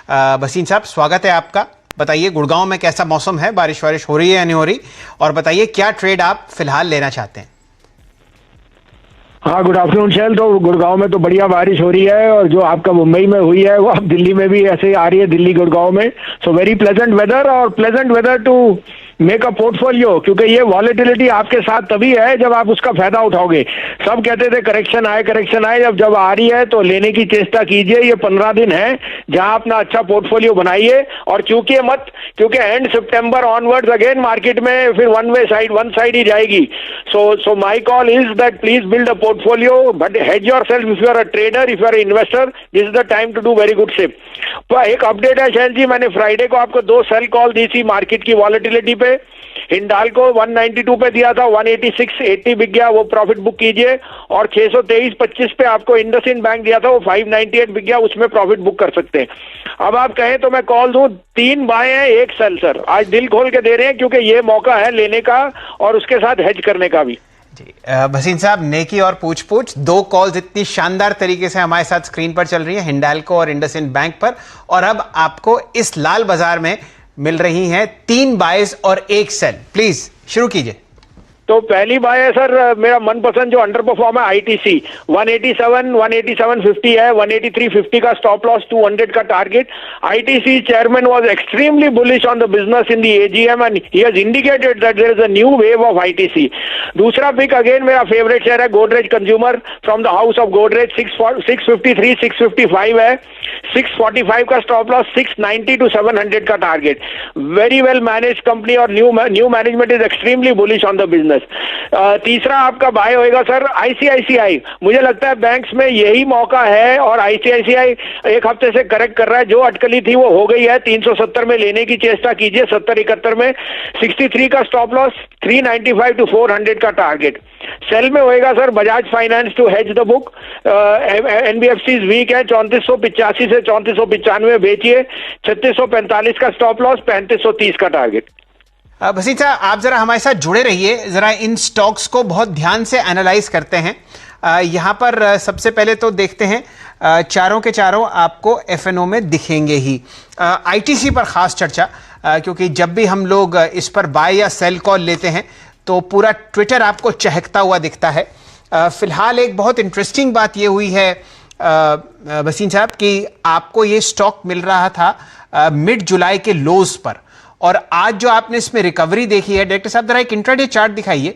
भसीन साहब, स्वागत है आपका। बताइए गुड़गांव में कैसा मौसम है, बारिश वारिश हो रही है या नहीं हो रही, और बताइए क्या ट्रेड आप फिलहाल लेना चाहते हैं। हाँ, गुड आफ्टरनून शैल। तो गुड़गांव में तो बढ़िया बारिश हो रही है, और जो आपका मुंबई में हुई है वो अब दिल्ली में भी ऐसे आ रही है, दिल्ली गुड़गांव में। सो वेरी प्लेजेंट वेदर, और pleasant weather to make a portfolio, क्योंकि ये वॉलेटिलिटी आपके साथ तभी है जब आप उसका फायदा उठाओगे। सब कहते थे करेक्शन आए, जब आ रही है तो लेने की चेष्टा कीजिए। ये 15 दिन है जहां अपना अच्छा पोर्टफोलियो बनाइए, और चूकिए मत, क्योंकि एंड सितंबर ऑनवर्ड्स अगेन मार्केट में फिर वन साइड ही जाएगी। So my call is that please build a portfolio, but hedge yourself. If you are a trader, if you are a investor, this is the time to do very good ship. तो एक update है शैल जी, मैंने Friday को आपको 2 cell call दी थी market की volatility पे। हिंडाल्को 192 पे दिया था, 186.80 बिक गया, वो प्रॉफिट बुक कीजिए। और 623.25 पे आपको इंडसइंड बैंक दिया था, वो 598 बिक गया, उसमें प्रॉफिट बुक कर सकते हैं। अब आप कहें तो मैं कॉल दूं, 3 बाय हैं 1 सेल सर, आज दिल खोल के दे रहे हैं, क्योंकि ये मौका है लेने का और उसके साथ हेज करने का भी। जी भसीन साहब, नेकी और पूछ 2 कॉल्स इतनी शानदार तरीके से हमारे साथ स्क्रीन पर चल रही है, हिंडाल्को और इंडसइंड बैंक पर, और अब आपको इस लाल बाजार में मिल रही हैं 3 बायस और 1 सेल। प्लीज शुरू कीजिए। तो पहली बाय है सर, मेरा मनपसंद जो अंडर परफॉर्म है आईटीसी, 187.50 है, 183.50 का स्टॉप लॉस, 200 का target. ITC chairman was extremely bullish on the business in the AGM, and he has indicated that there is a new wave of ITC. दूसरा pick again मेरा favourite share है Godrej consumer from the house of Godrej, 653 655 है, 645 का stop loss, 690 to 700 का target. Very well manage company, और new management is extremely bullish on the business. तीसरा आपका bye होएगा सर आईसीआईसीआई। मुझे लगता है बैंक्स में यही मौका है, और आईसीआईसीआई एक हफ्ते से करेक्ट कर रहा है, जो अटकली थी वो हो गई है। 370 में लेने की चेष्टा कीजिए, 70-71 में, 63 का स्टॉप लॉस, 395 to 400 का टारगेट। सेल में होएगा sir Bajaj finance to hedge the book. NBFC weak है, 3485 से 3495 बेचिए, 3645 का स्टॉप लॉस, 3530 का टारगेट। भसीन साहब, आप जरा हमारे साथ जुड़े रहिए, जरा इन स्टॉक्स को बहुत ध्यान से एनालाइज करते हैं। यहाँ पर सबसे पहले तो देखते हैं, चारों के चारों आपको एफएनओ में दिखेंगे ही। आईटीसी पर खास चर्चा, क्योंकि जब भी हम लोग इस पर बाय या सेल कॉल लेते हैं तो पूरा ट्विटर आपको चहकता हुआ दिखता है। फिलहाल एक बहुत इंटरेस्टिंग बात ये हुई है भसीन साहब कि आपको ये स्टॉक मिल रहा था मिड जुलाई के लोज पर, और आज जो आपने इसमें रिकवरी देखी है, डायरेक्टर साहब जरा एक इंट्राडे चार्ट दिखाइए।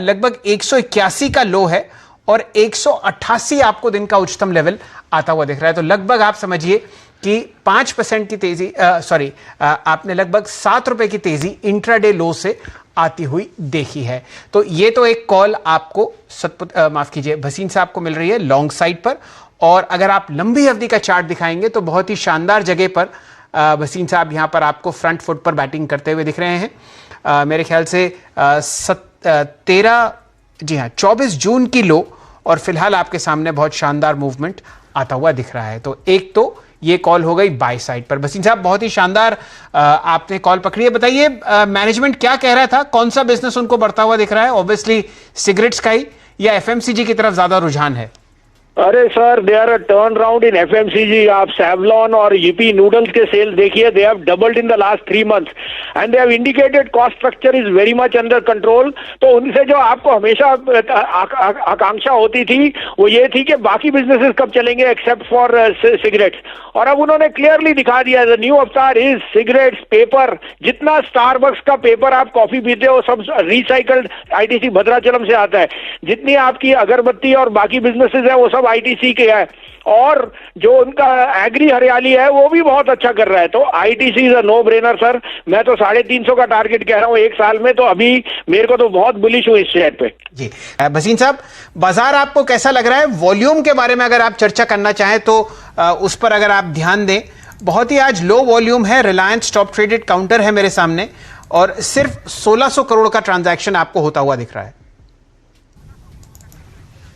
लगभग 181 का लो है और 188 आपको दिन का उच्चतम लेवल आता हुआ दिख रहा है। तो लगभग आप समझिए कि 5% की तेजी, आपने लगभग 7 रुपए की तेजी इंट्राडे लो से आती हुई देखी है। तो ये तो एक कॉल आपको माफ कीजिए भसीन साहब को मिल रही है लॉन्ग साइड पर। और अगर आप लंबी अवधि का चार्ट दिखाएंगे तो बहुत ही शानदार जगह पर भसीन साहब यहां पर आपको फ्रंट फुट पर बैटिंग करते हुए दिख रहे हैं। मेरे ख्याल से 24 जून की लो, और फिलहाल आपके सामने बहुत शानदार मूवमेंट आता हुआ दिख रहा है। तो एक तो ये कॉल हो गई बाय साइड पर। भसीन साहब, बहुत ही शानदार आपने कॉल पकड़ी है। बताइए मैनेजमेंट क्या कह रहा था, कौन सा बिजनेस उनको बढ़ता हुआ दिख रहा है? ऑब्वियसली सिगरेट्स का ही, या एफएमसीजी की तरफ ज्यादा रुझान है? अरे sir, they are a turn round in FMCG. आप सेवलॉन और यूपी नूडल्स के सेल्स देखिए, they have doubled in the last 3 months, and they have indicated cost structure is very much under control. तो उनसे जो आपको हमेशा आकांक्षा होती थी वो ये थी कि बाकी बिजनेसेस कब चलेंगे एक्सेप्ट फॉर सिगरेट्स, और अब उन्होंने क्लियरली दिखा दिया द न्यू अवतार इज सिगरेट्स, पेपर। जितना स्टारबक्स का पेपर आप कॉफी पीते हो सब रिसाइकल्ड आईटीसी भद्राचलम से आता है। जितनी आपकी अगरबत्ती और बाकी बिजनेसेस है वो सब आईटीसी के है, और जो उनका एग्री हरियाली है वो भी बहुत अच्छा कर रहा है। तो ITC is a no brainer sir. मैं तो 350 का टारगेट कह रहा हूं 1 साल में, तो अभी मेरे को तो बहुत बुलिश हूं इस शेयर पे। जी भसीन साहब, बाजार आपको कैसा लग रहा है? वॉल्यूम के बारे में अगर आप चर्चा करना चाहें तो उस पर अगर आप ध्यान दें। बहुत ही आज लो वॉल्यूम है, रिलायंस टॉप ट्रेडेड काउंटर है मेरे सामने, और सिर्फ 1600 करोड़ का ट्रांजैक्शन आपको होता हुआ दिख रहा है।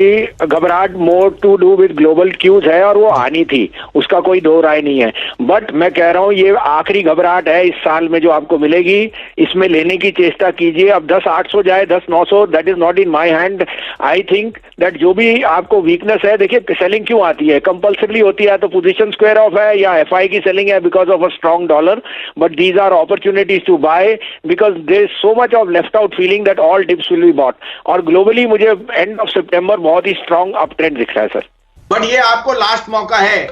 घबराहट more to do with global cues है, और वो आनी थी, उसका कोई दो राय नहीं है। बट मैं कह रहा हूं ये आखिरी घबराहट है इस साल में जो आपको मिलेगी, इसमें लेने की चेष्टा कीजिए। अब 10,800 जाए 10,900, that is not in my hand. I think that जो भी आपको वीकनेस है, देखिए सेलिंग क्यों आती है, कंपल्सरी होती है तो पोजीशन स्क्वायर ऑफ है या एफआई की सेलिंग है because of a strong dollar, but these are opportunities to buy because there is so much of left out feeling that all dips will be bought. और globally मुझे end of सितंबर बहुत ही strong up trend दिख रहा है sir. But ये आपको लास्ट मौका है,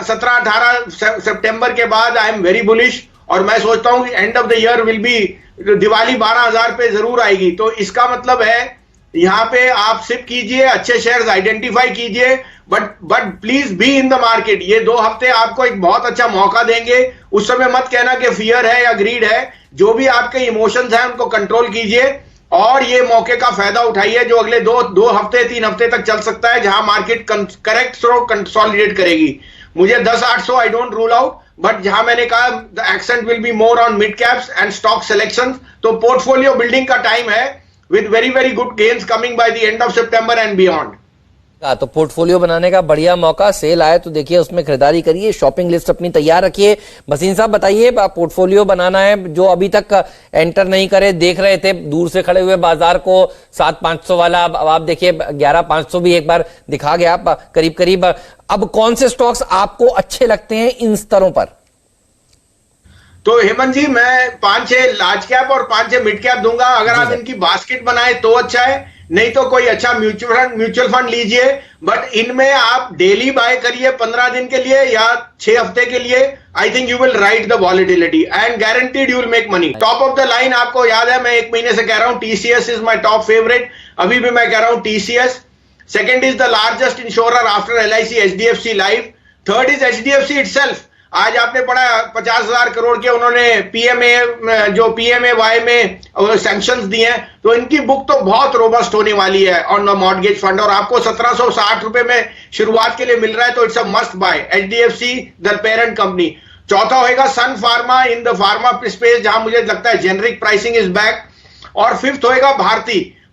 17-18 सितंबर के बाद आई एम वेरी बुलिश, और मैं सोचता हूं end of the year will be, Diwali 12,000 पे जरूर आएगी। तो इसका मतलब है यहां पे आप सिप कीजिए, अच्छे शेयर्स आइडेंटिफाई कीजिए, but please be in the market. ये 2 हफ्ते आपको एक बहुत अच्छा मौका देंगे। उस समय मत कहना कि फियर है या ग्रीड है, जो भी आपके इमोशंस हैं उनको कंट्रोल कीजिए और ये मौके का फायदा उठाइए जो अगले 2 हफ्ते 3 हफ्ते तक चल सकता है, जहां मार्केट करेक्ट थ्रो कंसोलिडेट करेगी। मुझे 10-800 I don't rule out, but जहां मैंने कहा the accent will be more on mid caps and stock selection. तो पोर्टफोलियो बिल्डिंग का टाइम है with very very good gains coming by the end of September and beyond. तो portfolio बनाने का बढ़िया मौका, सेल आए तो देखिए उसमें खरीदारी करिए, शॉपिंग लिस्ट अपनी तैयार रखिए। भसीन साहब बताइए, पोर्टफोलियो बनाना है, जो अभी तक एंटर नहीं करे, देख रहे थे दूर से खड़े हुए बाजार को 7,500 वाला, अब आप देखिए 11,500 भी एक बार दिखा गया करीब करीब। अब कौन से स्टॉक्स आपको अच्छे लगते हैं इन स्तरों पर? तो हेमंत जी, मैं 5-6 लार्ज कैप और 5-6 मिड कैप दूंगा। अगर आप इनकी बास्केट बनाए तो अच्छा है, नहीं तो कोई अच्छा म्यूचुअल फंड लीजिए। बट इनमें आप डेली बाय करिए 15 दिन के लिए या 6 हफ्ते के लिए। I think you will ride the volatility and guaranteed you will make money. Top of the line आपको याद है, मैं 1 महीने से कह रहा हूं TCS is my top favourite, अभी भी मैं कह रहा हूं TCS. Second is the largest insurer after LIC HDFC life. Third is HDFC itself. आज आपने पढ़ा 50,000 करोड़ के उन्होंने पीएमएवाई में सैंक्शंस दिए हैं, तो इनकी बुक तो बहुत रोबस्ट होने वाली है ऑन द मॉर्गेज फंड, और आपको 1760 रुपए में शुरुआत के लिए मिल रहा है, तो it's a must buy HDFC the parent company. चौथा होएगा Sun Pharma in the pharma space, जहां मुझे लगता है जेनरिक प्राइसिंग इज बैक। और फिफ्थ होएगा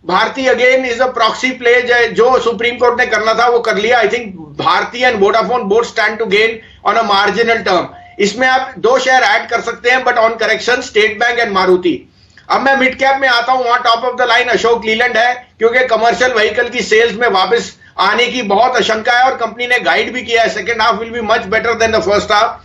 Bharti again is a proxy play, जो सुप्रीम कोर्ट ने करना था वो कर लिया। I think Bharti and Vodafone both stand to gain on a marginal term. इसमें आप 2 शेयर ऐड कर सकते हैं, but on correction state bank and Maruti. अब मैं मिड कैप में आता हूं, वहां top of the line Ashok Leyland है, क्योंकि कमर्शियल व्हीकल की सेल्स में वापस आने की बहुत आशंका है और कंपनी ने गाइड भी किया है second half will be much better than the first half.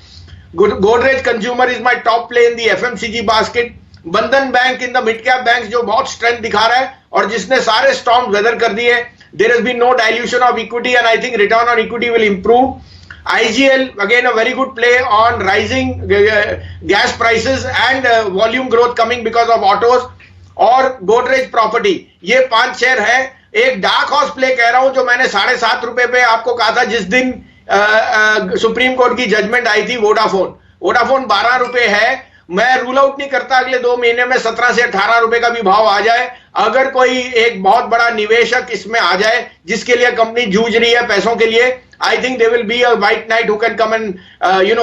Godrej consumer is my top play in the FMCG basket. Bandhan bank in the mid cap bank जो बहुत स्ट्रेंथ दिखा रहा है और जिसने सारे स्टॉर्म वेदर कर दिए। There has been no dilution of equity and I think return on equity will improve. IGL again a very good play on rising gas prices and volume growth coming because of autos। और Godrej Property, ये 5 share है। एक dark horse play कह रहा हूं जो मैंने 7.5 रुपए पे आपको कहा था जिस दिन सुप्रीम कोर्ट की जजमेंट आई थी। वोडाफोन 12 रुपए है। मैं रूल आउट नहीं करता अगले 2 महीने में 17 से 18 रुपए का भी भाव आ जाए। अगर कोई एक बहुत बड़ा निवेशक इसमें आ जाए जिसके लिए कंपनी जूझ रही है पैसों के लिए, I think there will be a white knight who can come and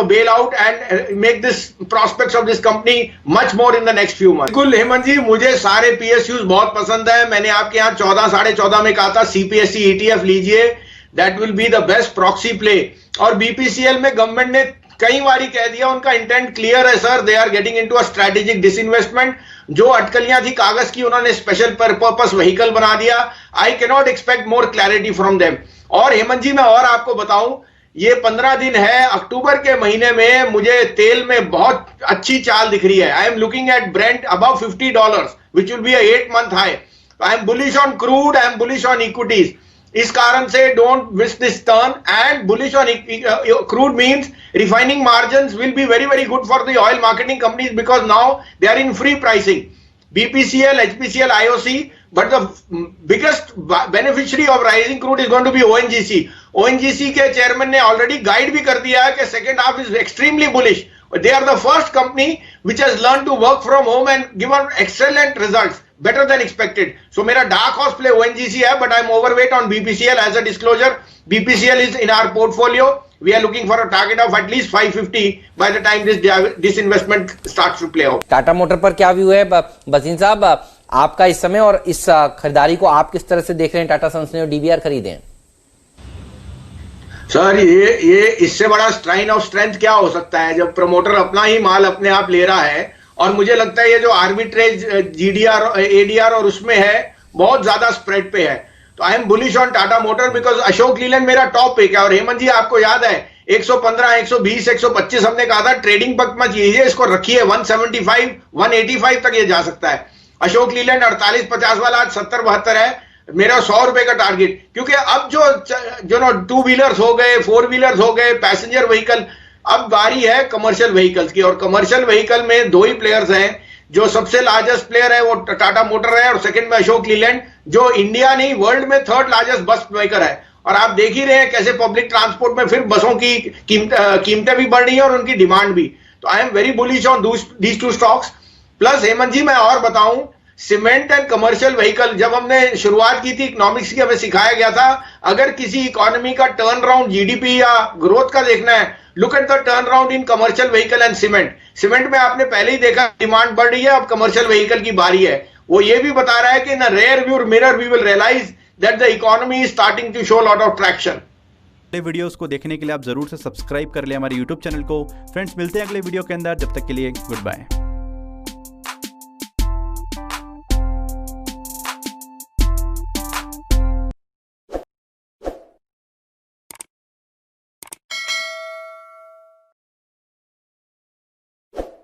bail out and make this prospects of this company much more in the next few months। बिल्कुल हेमंत जी, मुझे सारे PSUs बहुत पसंद है। मैंने आपके यहाँ 14 साढ़े 14 में कहा था CPSE ETF लीजिए, that will be the best proxy play। और BPCL में गवर्नमेंट ने कई बारी कह दिया, उनका इंटेंट क्लियर है sir, they are getting into a strategic disinvestment. जो अटकलियां थी कागज की उन्होंने स्पेशल पर्पस व्हीकल बना दिया। I can not expect more clarity from them. और हेमंत जी, मैं और आपको बताऊं, ये 15 दिन है, अक्टूबर के महीने में मुझे तेल में बहुत अच्छी चाल दिख रही है। I am looking at Brent above $50 which will be a 8-month high. I am bullish on crude, I am bullish on equities. इस कारण से don't miss this turn and bullish on crude means refining margins will be very very good for the oil marketing companies because now they are in free pricing। BPCL, HPCL, IOC, but the biggest beneficiary of rising crude is going to be ONGC। ONGC के chairman ने already guide भी कर दिया है कि second half is extremely bullish. They are the first company which has learned to work from home and given excellent results, better than expected। So मेरा dark horse play ONGC है, but I'm overweight on BPCL as a disclosure। BPCL is in our portfolio। We are looking for a target of at least 550 by the time this investment starts to play out। Tata motor पर क्या view है भसीन साहब आपका इस समय, और इस खरीदारी को आप किस तरह से देख रहे हैं? टाटा सन्स ने और डीबीआर खरीदे हैं सर, ये इससे बड़ा स्ट्राइन ऑफ स्ट्रेंथ क्या हो सकता है जब प्रमोटर अपना ही माल अपने आप ले रहा है। और मुझे लगता है ये जो आर्बिट्रेज GDR ADR और उसमें है बहुत ज्यादा स्प्रेड पे है। तो I M bullish on Tata motor because Ashok Leyland मेरा टॉप पिक है। और हेमंत जी आपको याद है 115, 120, 125 हमने कहा था ट्रेडिंग पक मत कीजिए, इसको रखिए 175, 185 तक ये जा सकता है। अशोक लीलैंड 48-50 वाला आज 70-72 है, मेरा 100 रुपए का टारगेट। क्योंकि अब जो ना 2 व्हीलर्स हो गए, 4 व्हीलर्स हो गए, पैसेंजर व्हीकल, अब बारी है कमर्शियल व्हीकल्स की। और कमर्शियल व्हीकल में 2 ही प्लेयर्स हैं। जो सबसे लार्जेस्ट प्लेयर है वो टाटा मोटर है और सेकंड में अशोक लीलैंड, जो इंडिया नहीं वर्ल्ड में 3rd लार्जेस्ट बस मेकर है। और आप देख ही रहे हैं कैसे पब्लिक ट्रांसपोर्ट में फिर बसों की कीमतें भी बढ़ रही हैं और उनकी डिमांड भी। तो I am very bullish on these 2 stocks. Plus Hemant ji मैं और बताऊं, सीमेंट एंड कमर्शियल व्हीकल, जब हमने शुरुआत की थी इकोनॉमिक्स की, हमें सिखाया गया था अगर किसी इकोनॉमी का टर्न अराउंड जीडीपी या ग्रोथ का देखना है, look at the turn around in commercial vehicle and cement. Cement में आपने पहले ही देखा डिमांड बढ़ रही है, अब कमर्शियल व्हीकल की बारी है। वो ये भी बता रहा है कि in a rear view mirror we will realize that the economy is starting to show lot of traction. Videos को देखने के लिए आप जरूर से सब्सक्राइब कर ले हमारे YouTube चैनल को। फ्रेंड्स मिलते हैं अगले वीडियो के अंदर, जब तक के लिए गुड बाय।